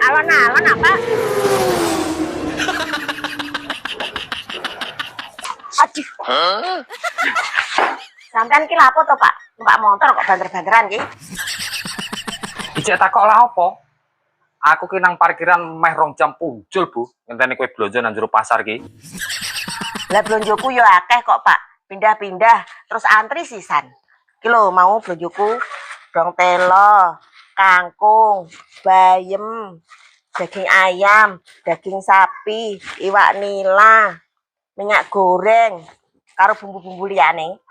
Alon-alon apa? Aduh. Sampean ki lapo to, Pak? Numpak motor kok banter-banteran ki? Ijek takok lah apa? Aku ki nang parkiran meh 2 jam punjul, Bu. Ngenteni kowe blonjo nang jero pasar ki. Lah blonjoku yo akeh kok, Pak. Pindah-pindah terus antri sisan. Ki lho mau blonjoku dong telo, kangkung, bayem, daging ayam, daging sapi, iwak nila, minyak goreng, karo bumbu-bumbu liyane.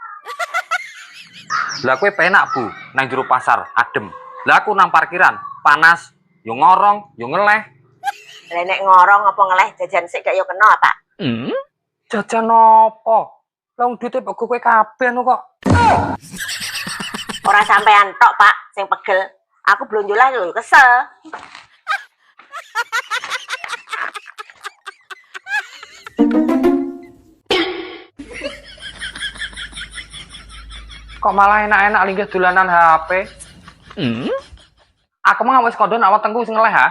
Lah kowe penak, Bu, nang jero pasar adem. Lah aku nang parkiran panas, yo ngorong, yo ngeleh. Lah nek ngorong apa ngeleh jajan sik gak yo kena, Pak. Jajan apa? Long duite mbok kowe kabeh no kok. Ora sampean tok, Pak, sing pegel. Aku blonjo lah lho kesel. Kok malah enak-enak linggih dolanan HP? Aku mah wis kondo nak wetengku wis ngeleh ha.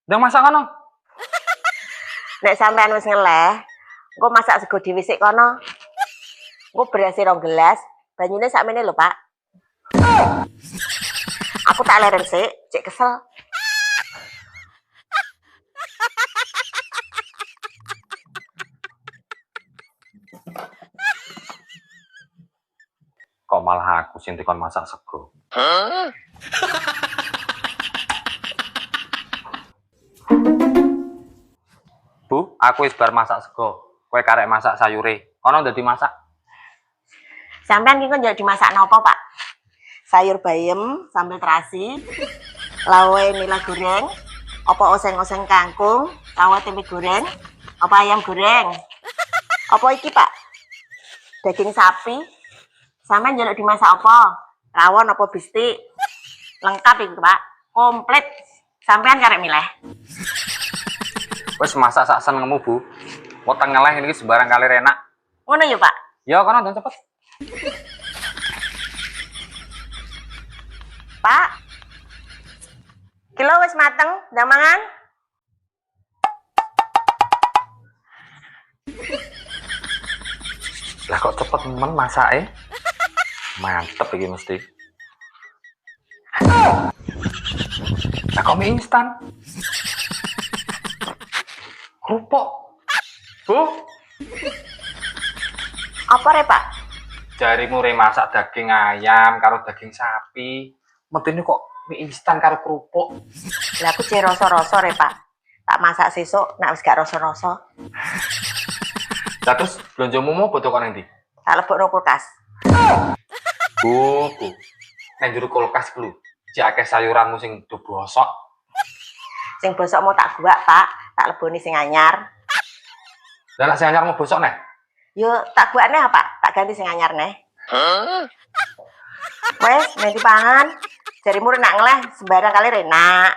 Ndang masak kono. Nek sampean wis ngeleh, engko masak sego dhewe sik kono. Engko beras 2 gelas, banyune sakmene lho, Pak. Aku tak leren sik, cek kesel. Kok malah aku sing dikon masak sego. Bu, aku wis bar masak sego. Kowe karek masak sayure. Kono dadi masak. Sampean ki kok njak dimasak napa, Pak? Sayur bayem, sambal terasi, lawe nila goreng, apa oseng-oseng kangkung, tawa tempe goreng, apa ayam goreng. Apa iki, Pak? Daging sapi. Sampean njaluk dimasak apa? Rawon apa bistik? Lengkap iki, Pak. Komplit. Sampean karek milih. Wis masak sak senengmu, Bu. Weteng ngeleh iki sembarang kali enak. Ngono ya, Pak? Ya kono dan cepet. Pak. Kilo wis mateng, ndang mangan? Lah kok cepet men masake? Mantep iki mesti. Lah kok mie instan? Kerupuk. Bu, Apa re, Pak? jarimu re masak daging ayam karo daging sapi. Metine kok mie instan karo kerupuk. Lah aku jek rasa-rasa re, Pak. Tak masak sesuk nek wis gak rasa-rasa. Lah terus blonjomu mau bodho kok nang ndi? Tak lebokno kulkas. Bu. Nang jero kulkas ku lho. Jek akeh sayuranmu sing do bosok. Sing bosok mau tak guak, Pak. Tak leboni sing anyar. Lah nek sing anyar mau bosok neh. Yo tak guakne apa? Tak ganti sing anyar neh. Wes, nek dipangan. Jarimu renak ngeleh sembarang kali renak.